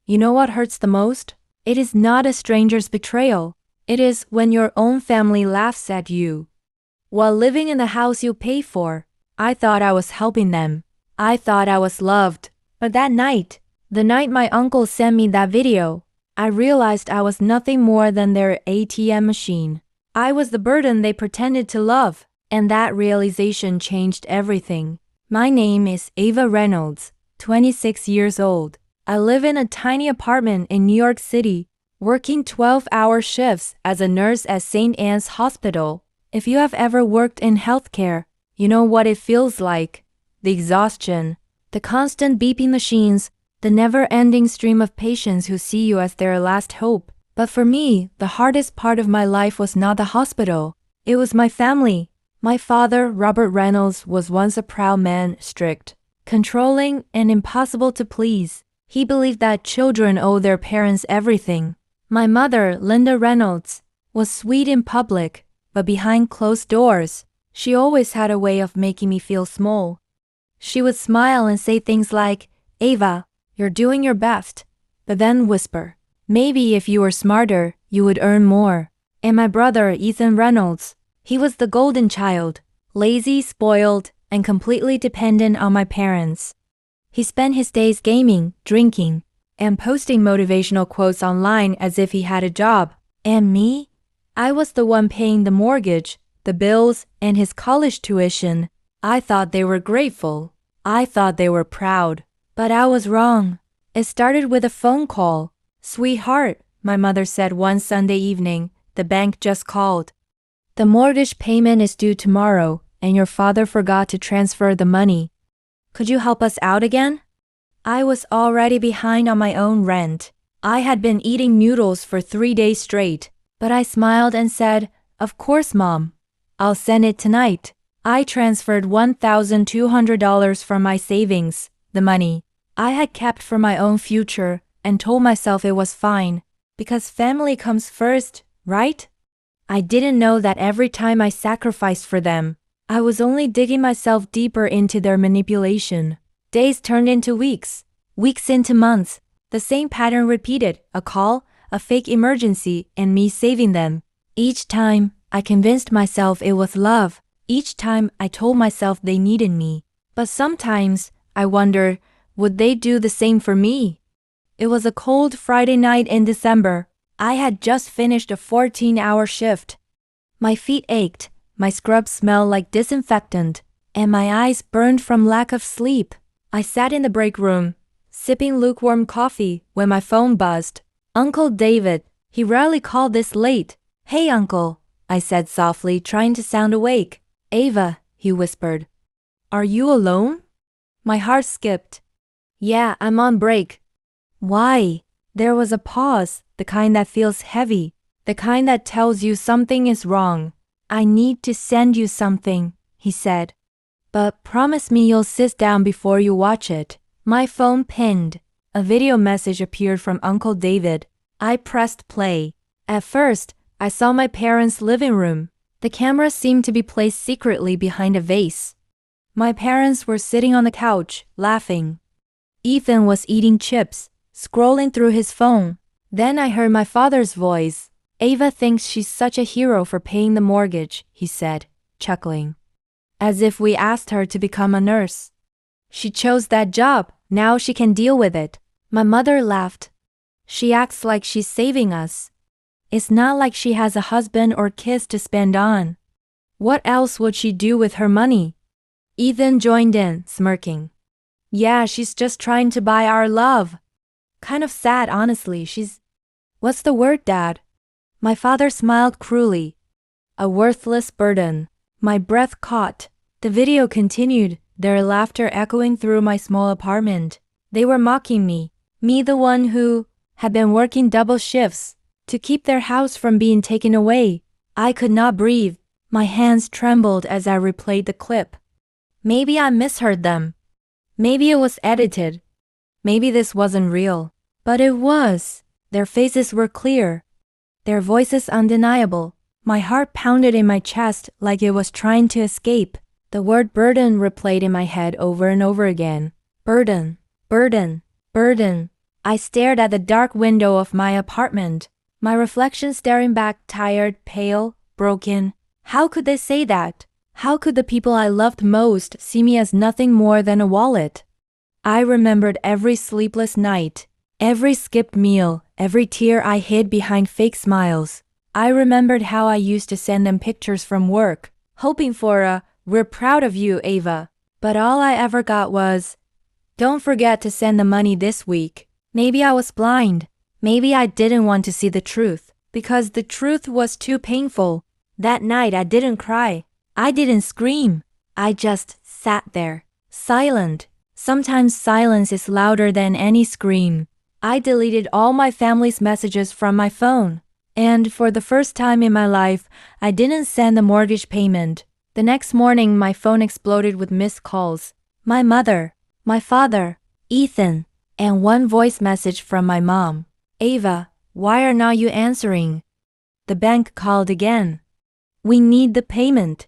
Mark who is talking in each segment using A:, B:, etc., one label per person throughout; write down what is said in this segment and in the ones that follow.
A: You know what hurts the most? It is not a stranger's betrayal. It is when your own family laughs at you. While living in the house you pay for, I thought I was helping them. I thought I was loved. But that night, the night my uncle sent me that video, I realized I was nothing more than their ATM machine. I was the burden they pretended to love, and that realization changed everything. My name is Ava Reynolds, 26 years old. I live in a tiny apartment in New York City, working 12-hour shifts as a nurse at St. Anne's Hospital. If you have ever worked in healthcare, you know what it feels like. The exhaustion, the constant beeping machines, the never-ending stream of patients who see you as their last hope. But for me, the hardest part of my life was not the hospital. It was my family. My father, Robert Reynolds, was once a proud man, strict, controlling, and impossible to please. He believed that children owe their parents everything. My mother, Linda Reynolds, was sweet in public, but behind closed doors, she always had a way of making me feel small. She would smile and say things like, "Ava, you're doing your best," but then whisper, "Maybe if you were smarter, you would earn more." And my brother, Ethan Reynolds, he was the golden child, lazy, spoiled, and completely dependent on my parents. He spent his days gaming, drinking, and posting motivational quotes online as if he had a job. And me? I was the one paying the mortgage, the bills, and his college tuition. I thought they were grateful. I thought they were proud. But I was wrong. It started with a phone call. "Sweetheart," my mother said one Sunday evening, "the bank just called. The mortgage payment is due tomorrow, and your father forgot to transfer the money. Could you help us out again?" I was already behind on my own rent. I had been eating noodles for 3 days straight, but I smiled and said, "Of course, Mom. I'll send it tonight." I transferred $1,200 from my savings, the money I had kept for my own future, and told myself it was fine, because family comes first, right? I didn't know that every time I sacrificed for them, I was only digging myself deeper into their manipulation. Days turned into weeks, weeks into months. The same pattern repeated, a call, a fake emergency, and me saving them. Each time, I convinced myself it was love. Each time, I told myself they needed me. But sometimes, I wondered, would they do the same for me? It was a cold Friday night in December. I had just finished a 14-hour shift. My feet ached, my scrubs smelled like disinfectant, and my eyes burned from lack of sleep. I sat in the break room, sipping lukewarm coffee, when my phone buzzed. Uncle David, he rarely called this late. "Hey, Uncle," I said softly, trying to sound awake. "Ava," he whispered. "Are you alone?" My heart skipped. "Yeah, I'm on break." "Why?" There was a pause, the kind that feels heavy, the kind that tells you something is wrong. "I need to send you something," he said. "But promise me you'll sit down before you watch it." My phone pinged. A video message appeared from Uncle David. I pressed play. At first, I saw my parents' living room. The camera seemed to be placed secretly behind a vase. My parents were sitting on the couch, laughing. Ethan was eating chips, scrolling through his phone. Then I heard my father's voice. "Ava thinks she's such a hero for paying the mortgage," he said, chuckling. "As if we asked her to become a nurse. She chose that job, now she can deal with it." My mother laughed. "She acts like she's saving us. It's not like she has a husband or kids to spend on. What else would she do with her money?" Ethan joined in, smirking. "Yeah, she's just trying to buy our love. Kind of sad, honestly. What's the word, Dad?" My father smiled cruelly. "A worthless burden." My breath caught. The video continued, their laughter echoing through my small apartment. They were mocking me the one who had been working double shifts to keep their house from being taken away. I could not breathe. My hands trembled as I replayed the clip. Maybe I misheard them. Maybe it was edited. Maybe this wasn't real. But it was. Their faces were clear. Their voices undeniable. My heart pounded in my chest like it was trying to escape. The word burden replayed in my head over and over again. Burden, burden, burden. I stared at the dark window of my apartment, my reflection staring back, tired, pale, broken. How could they say that? How could the people I loved most see me as nothing more than a wallet? I remembered every sleepless night, every skipped meal, every tear I hid behind fake smiles. I remembered how I used to send them pictures from work, hoping for a, "We're proud of you, Ava." But all I ever got was, "Don't forget to send the money this week." Maybe I was blind. Maybe I didn't want to see the truth, because the truth was too painful. That night I didn't cry. I didn't scream. I just sat there, silent. Sometimes silence is louder than any scream. I deleted all my family's messages from my phone. And for the first time in my life, I didn't send the mortgage payment. The next morning, my phone exploded with missed calls. My mother, my father, Ethan, and one voice message from my mom. "Ava, why are not you answering?" The bank called again. "We need the payment.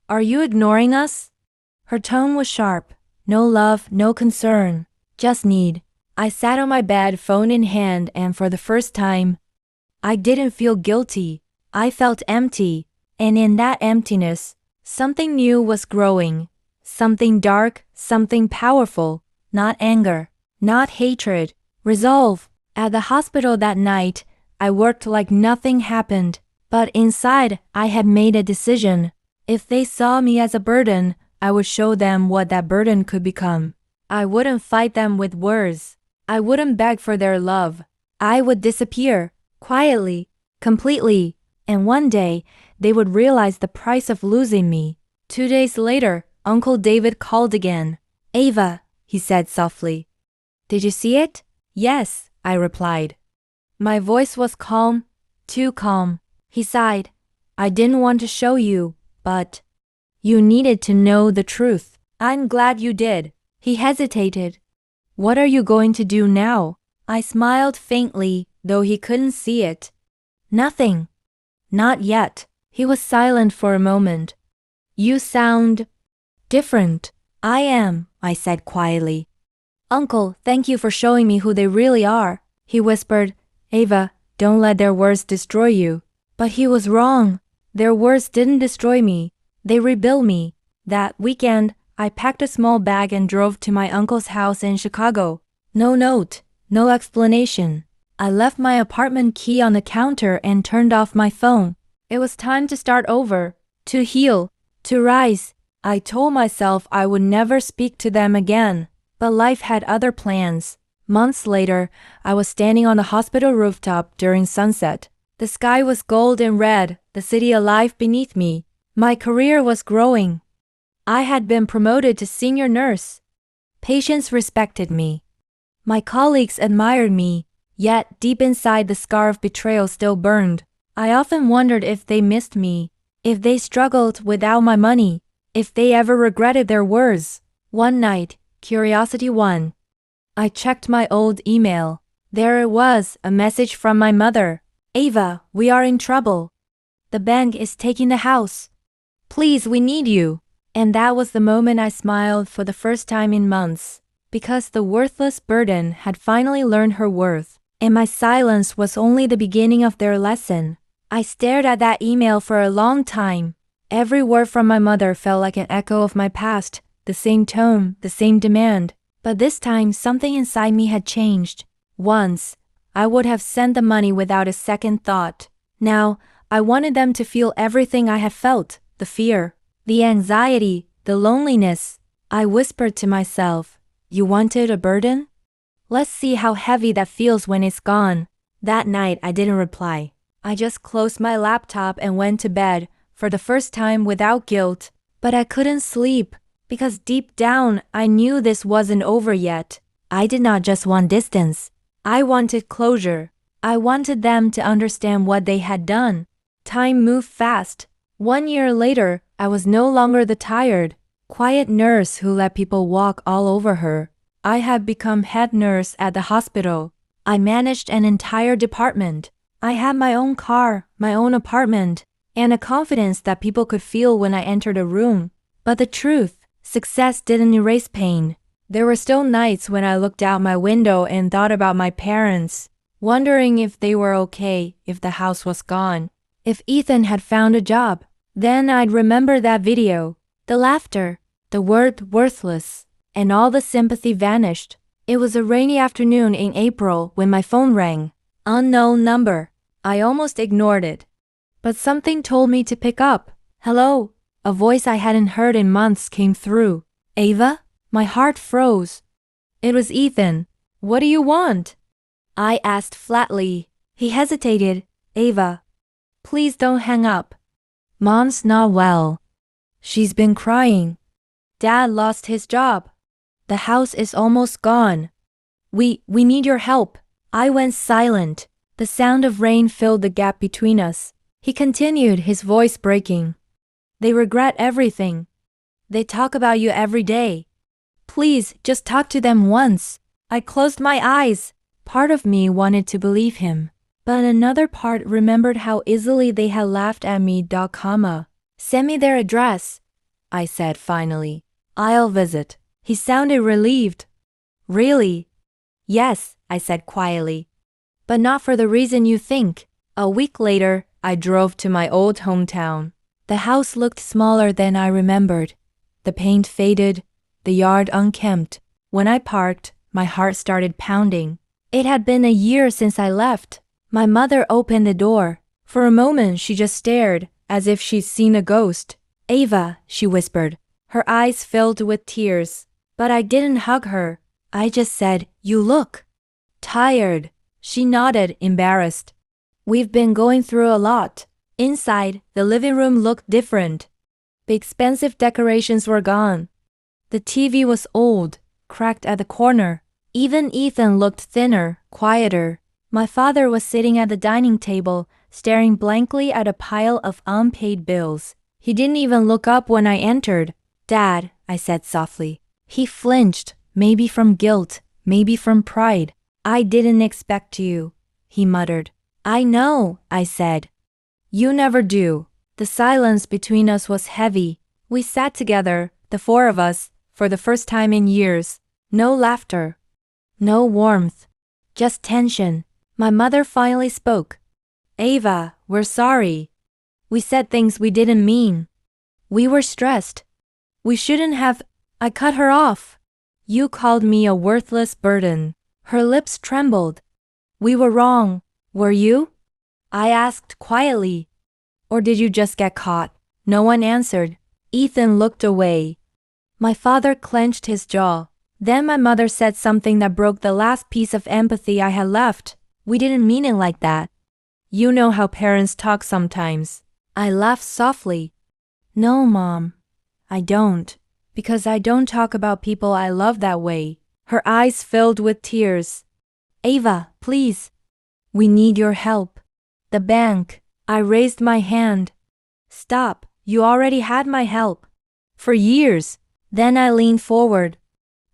A: Are you ignoring us?" Her tone was sharp. No love, no concern, just need. I sat on my bed, phone in hand, and for the first time, I didn't feel guilty. I felt empty, and in that emptiness, something new was growing. Something dark, something powerful. Not anger, not hatred, resolve. At the hospital that night, I worked like nothing happened, but inside I had made a decision. If they saw me as a burden, I would show them what that burden could become. I wouldn't fight them with words. I wouldn't beg for their love. I would disappear, quietly, completely, and one day, they would realize the price of losing me. 2 days later, Uncle David called again. "Ava," he said softly. "Did you see it?" "Yes," I replied. My voice was calm, too calm. He sighed. "I didn't want to show you, but you needed to know the truth." "I'm glad you did." He hesitated. "What are you going to do now?" I smiled faintly, though he couldn't see it. "Nothing. Not yet." He was silent for a moment. "You sound different." "I am," I said quietly. "Uncle, thank you for showing me who they really are." He whispered, "Ava, don't let their words destroy you." But he was wrong. Their words didn't destroy me. They rebuilt me. That weekend, I packed a small bag and drove to my uncle's house in Chicago. No note, no explanation. I left my apartment key on the counter and turned off my phone. It was time to start over, to heal, to rise. I told myself I would never speak to them again, but life had other plans. Months later, I was standing on the hospital rooftop during sunset. The sky was gold and red, the city alive beneath me. My career was growing. I had been promoted to senior nurse. Patients respected me. My colleagues admired me, yet deep inside the scar of betrayal still burned. I often wondered if they missed me, if they struggled without my money, if they ever regretted their words. One night, curiosity won. I checked my old email. There it was, a message from my mother. "Ava, we are in trouble. The bank is taking the house. Please, we need you." And that was the moment I smiled for the first time in months, because the worthless burden had finally learned her worth, and my silence was only the beginning of their lesson. I stared at that email for a long time. Every word from my mother felt like an echo of my past, the same tone, the same demand. But this time, something inside me had changed. Once, I would have sent the money without a second thought. Now, I wanted them to feel everything I had felt, the fear, the anxiety, the loneliness. I whispered to myself, "You wanted a burden? Let's see how heavy that feels when it's gone." That night, I didn't reply. I just closed my laptop and went to bed, for the first time without guilt. But I couldn't sleep, because deep down, I knew this wasn't over yet. I did not just want distance. I wanted closure. I wanted them to understand what they had done. Time moved fast. 1 year later, I was no longer the tired, quiet nurse who let people walk all over her. I had become head nurse at the hospital. I managed an entire department. I had my own car, my own apartment, and a confidence that people could feel when I entered a room. But the truth, success didn't erase pain. There were still nights when I looked out my window and thought about my parents, wondering if they were okay, if the house was gone, if Ethan had found a job. Then I'd remember that video, the laughter, the word worthless, and all the sympathy vanished. It was a rainy afternoon in April when my phone rang. Unknown number. I almost ignored it. But something told me to pick up. Hello? A voice I hadn't heard in months came through. Ava? My heart froze. It was Ethan. What do you want? I asked flatly. He hesitated. Ava, please don't hang up. Mom's not well. She's been crying. Dad lost his job. The house is almost gone. We need your help. I went silent. The sound of rain filled the gap between us. He continued, his voice breaking. They regret everything. They talk about you every day. Please, just talk to them once. I closed my eyes. Part of me wanted to believe him, but another part remembered how easily they had laughed at me. Send me their address, I said finally. I'll visit. He sounded relieved. Really? Yes, I said quietly. But not for the reason you think. A week later, I drove to my old hometown. The house looked smaller than I remembered. The paint faded, the yard unkempt. When I parked, my heart started pounding. It had been a year since I left. My mother opened the door. For a moment, she just stared, as if she'd seen a ghost. Ava, she whispered. Her eyes filled with tears. But I didn't hug her. I just said, you look tired. She nodded, embarrassed. We've been going through a lot. Inside, the living room looked different. The expensive decorations were gone. The TV was old, cracked at the corner. Even Ethan looked thinner, quieter. My father was sitting at the dining table, staring blankly at a pile of unpaid bills. He didn't even look up when I entered. Dad, I said softly. He flinched, maybe from guilt, maybe from pride. I didn't expect you, he muttered. I know, I said. You never do. The silence between us was heavy. We sat together, the four of us, for the first time in years. No laughter. No warmth. Just tension. My mother finally spoke. Ava, we're sorry. We said things we didn't mean. We were stressed. We shouldn't have. I cut her off. You called me a worthless burden. Her lips trembled. We were wrong. Were you? I asked quietly. Or did you just get caught? No one answered. Ethan looked away. My father clenched his jaw. Then my mother said something that broke the last piece of empathy I had left. We didn't mean it like that. You know how parents talk sometimes. I laughed softly. No, Mom. I don't. Because I don't talk about people I love that way. Her eyes filled with tears. Ava, please. We need your help. The bank. I raised my hand. Stop. You already had my help. For years. Then I leaned forward.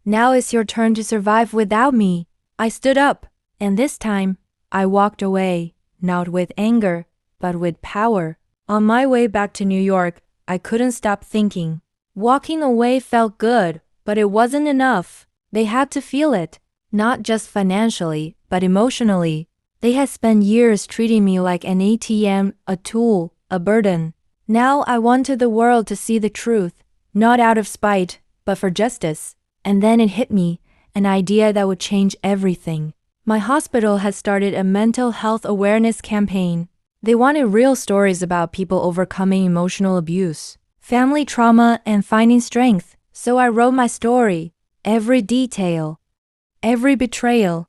A: Now it's your turn to survive without me. I stood up, and this time, I walked away, not with anger, but with power. On my way back to New York, I couldn't stop thinking. Walking away felt good, but it wasn't enough. They had to feel it, not just financially, but emotionally. They had spent years treating me like an ATM, a tool, a burden. Now I wanted the world to see the truth, not out of spite, but for justice. And then it hit me, an idea that would change everything. My hospital had started a mental health awareness campaign. They wanted real stories about people overcoming emotional abuse, family trauma, and finding strength. So I wrote my story, every detail, every betrayal,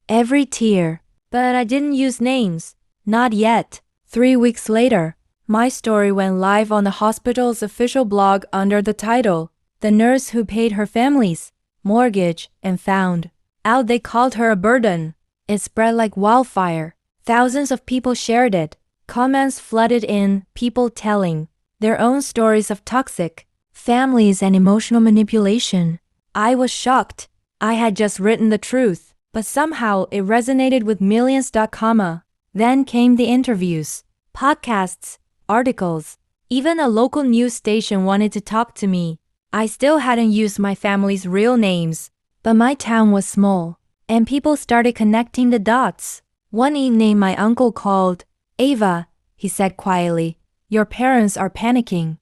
A: every tear. But I didn't use names. Not yet. 3 weeks later, my story went live on the hospital's official blog under the title, The Nurse Who Paid Her Family's Mortgage and Found Out They Called Her a Burden. It spread like wildfire. Thousands of people shared it. Comments flooded in, people telling their own stories of toxic families and emotional manipulation. I was shocked. I had just written the truth. But somehow it resonated with millions. Then came the interviews, podcasts, articles. Even a local news station wanted to talk to me. I still hadn't used my family's real names, but my town was small, and people started connecting the dots. One evening my uncle called. Ava, he said quietly, your parents are panicking.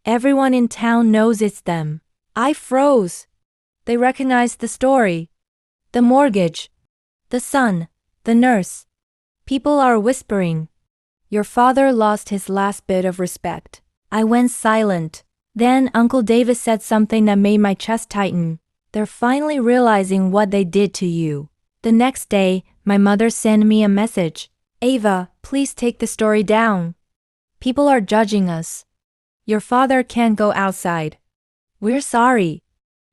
A: Everyone in town knows it's them. I froze. They recognized the story. The mortgage. The son. The nurse. People are whispering. Your father lost his last bit of respect. I went silent. Then Uncle David said something that made my chest tighten. They're finally realizing what they did to you. The next day, my mother sent me a message. Ava, please take the story down. People are judging us. Your father can't go outside. We're sorry.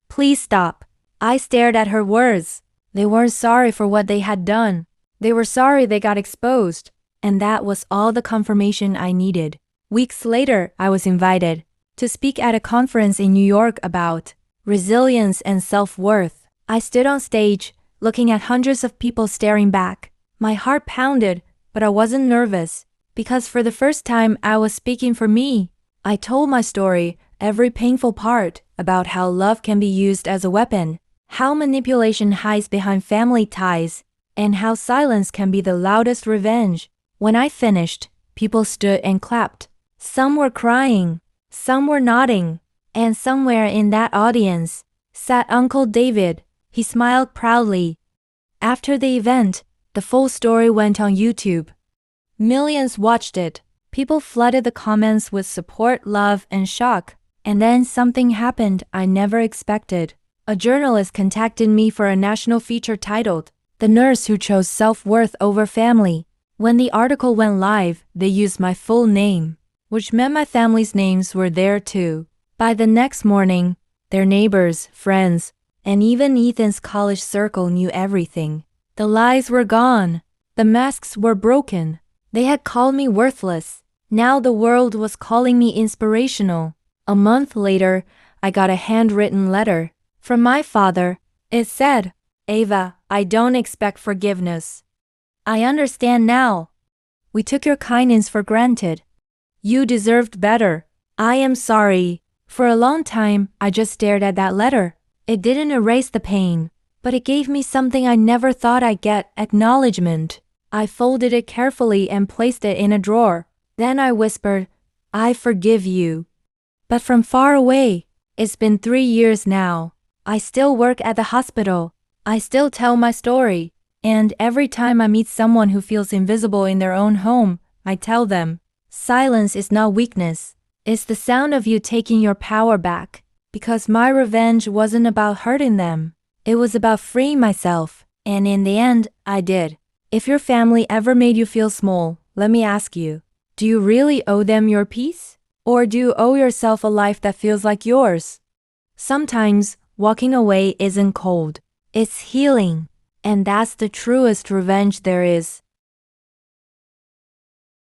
A: Please stop. I stared at her words. They weren't sorry for what they had done. They were sorry they got exposed. And that was all the confirmation I needed. Weeks later, I was invited to speak at a conference in New York about resilience and self-worth. I stood on stage, looking at hundreds of people staring back. My heart pounded, but I wasn't nervous, because for the first time I was speaking for me. I told my story, every painful part, about how love can be used as a weapon, how manipulation hides behind family ties, and how silence can be the loudest revenge. When I finished, people stood and clapped. Some were crying, some were nodding, and somewhere in that audience sat Uncle David. He smiled proudly. After the event, the full story went on YouTube. Millions watched it. People flooded the comments with support, love, and shock. And then something happened I never expected. A journalist contacted me for a national feature titled, The Nurse Who Chose Self-Worth Over Family. When the article went live, they used my full name, which meant my family's names were there too. By the next morning, their neighbors, friends, and even Ethan's college circle knew everything. The lies were gone. The masks were broken. They had called me worthless. Now the world was calling me inspirational. A month later, I got a handwritten letter from my father. It said, Ava, I don't expect forgiveness. I understand now. We took your kindness for granted. You deserved better. I am sorry. For a long time, I just stared at that letter. It didn't erase the pain, but it gave me something I never thought I'd get, acknowledgement. I folded it carefully and placed it in a drawer. Then I whispered, I forgive you. But from far away, it's been 3 years now. I still work at the hospital. I still tell my story. And every time I meet someone who feels invisible in their own home, I tell them, silence is not weakness. It's the sound of you taking your power back. Because my revenge wasn't about hurting them. It was about freeing myself. And in the end, I did. If your family ever made you feel small, let me ask you, do you really owe them your peace? Or do you owe yourself a life that feels like yours? Sometimes, walking away isn't cold. It's healing. And that's the truest revenge there is.